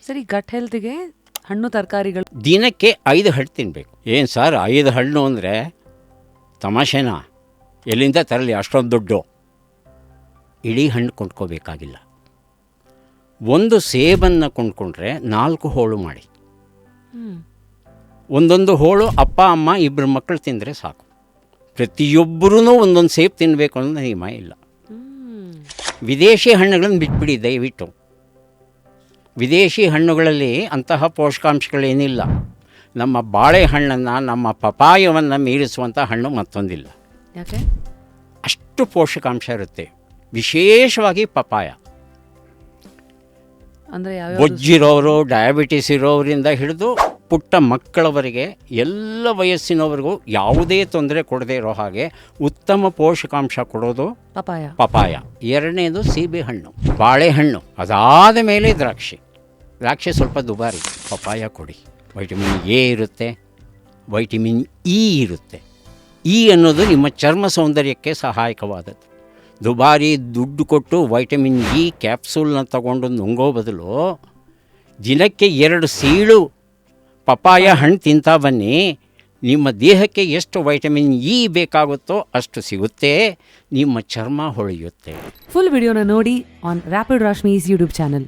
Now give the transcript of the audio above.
ಸರಿ, ಗಟ್ ಹೆಲ್ತ್ಗೆ ಹಣ್ಣು ತರಕಾರಿಗಳು ದಿನಕ್ಕೆ 5 ಹಣ್ಣು ತಿನ್ನಬೇಕು. ಏನು ಸರ್ 5 ಹಣ್ಣು ಅಂದರೆ ತಮಾಷೆನಾ? ಎಲ್ಲಿಂದ ತರಲಿ ಅಷ್ಟೊಂದು ದುಡ್ಡು? ಇಡೀ ಹಣ್ಣು ಕೊಂಡ್ಕೋಬೇಕಾಗಿಲ್ಲ. ಒಂದು ಸೇಬನ್ನು ಕೊಂಡ್ಕೊಂಡ್ರೆ 4 ಹೋಳು ಮಾಡಿ, ಒಂದೊಂದು ಹೋಳು ಅಪ್ಪ ಅಮ್ಮ 2 ಮಕ್ಕಳು ತಿಂದರೆ ಸಾಕು. ಪ್ರತಿಯೊಬ್ಬರೂ ಒಂದೊಂದು ಸೇಬು ತಿನ್ನಬೇಕು ಅನ್ನೋ ನಿಯಮ ಇಲ್ಲ. ವಿದೇಶಿ ಹಣ್ಣುಗಳನ್ನು ಬಿಟ್ಬಿಡಿ ದಯವಿಟ್ಟು. ವಿದೇಶಿ ಹಣ್ಣುಗಳಲ್ಲಿ ಅಂತಹ ಪೋಷಕಾಂಶಗಳೇನಿಲ್ಲ. ನಮ್ಮ ಬಾಳೆಹಣ್ಣನ್ನು, ನಮ್ಮ ಪಪಾಯವನ್ನು ಮೀರಿಸುವಂಥ ಹಣ್ಣು ಮತ್ತೊಂದಿಲ್ಲ. ಯಾಕೆ? ಅಷ್ಟು ಪೋಷಕಾಂಶ ಇರುತ್ತೆ, ವಿಶೇಷವಾಗಿ ಪಪಾಯ. ಅಂದರೆ ಬೊಜ್ಜಿರೋರು, ಡಯಾಬಿಟಿಸ್ ಇರೋರಿಂದ ಹಿಡಿದು ಪುಟ್ಟ ಮಕ್ಕಳವರೆಗೆ ಎಲ್ಲ ವಯಸ್ಸಿನವರೆಗೂ ಯಾವುದೇ ತೊಂದರೆ ಕೊಡದೇ ಇರೋ ಹಾಗೆ ಉತ್ತಮ ಪೋಷಕಾಂಶ ಕೊಡೋದು ಪಪಾಯ. ಎರಡನೇದು ಸೀಬೆ ಹಣ್ಣು, ಬಾಳೆಹಣ್ಣು, ಅದಾದ ಮೇಲೆ ದ್ರಾಕ್ಷಿ ಸ್ವಲ್ಪ ದುಬಾರಿ. ಪಪಾಯ ಕೊಡಿ. ವೈಟಮಿನ್ ಎ ಇರುತ್ತೆ, ವೈಟಮಿನ್ ಇ ಇರುತ್ತೆ. ಇ ಅನ್ನೋದು ನಿಮ್ಮ ಚರ್ಮ ಸೌಂದರ್ಯಕ್ಕೆ ಸಹಾಯಕವಾದದ್ದು. ದುಬಾರಿ ದುಡ್ಡು ಕೊಟ್ಟು ವೈಟಮಿನ್ ಇ ಕ್ಯಾಪ್ಸೂಲ್ನ ತಗೊಂಡು ನುಂಗೋ ಬದಲು ದಿನಕ್ಕೆ 2 ಸೀಳು ಪಪಾಯ ಹಣ್ಣು ತಿಂತಾ ಬನ್ನಿ. ನಿಮ್ಮ ದೇಹಕ್ಕೆ ಎಷ್ಟು ವೈಟಮಿನ್ ಇ ಬೇಕಾಗುತ್ತೋ ಅಷ್ಟು ಸಿಗುತ್ತೆ, ನಿಮ್ಮ ಚರ್ಮ ಹೊಳೆಯುತ್ತೆ. ಫುಲ್ ವಿಡಿಯೋನ ನೋಡಿ ಆನ್ ರ್ಯಾಪಿಡ್ ರಾಶ್ಮೀಸ್ ಯೂಟ್ಯೂಬ್ ಚಾನಲ್.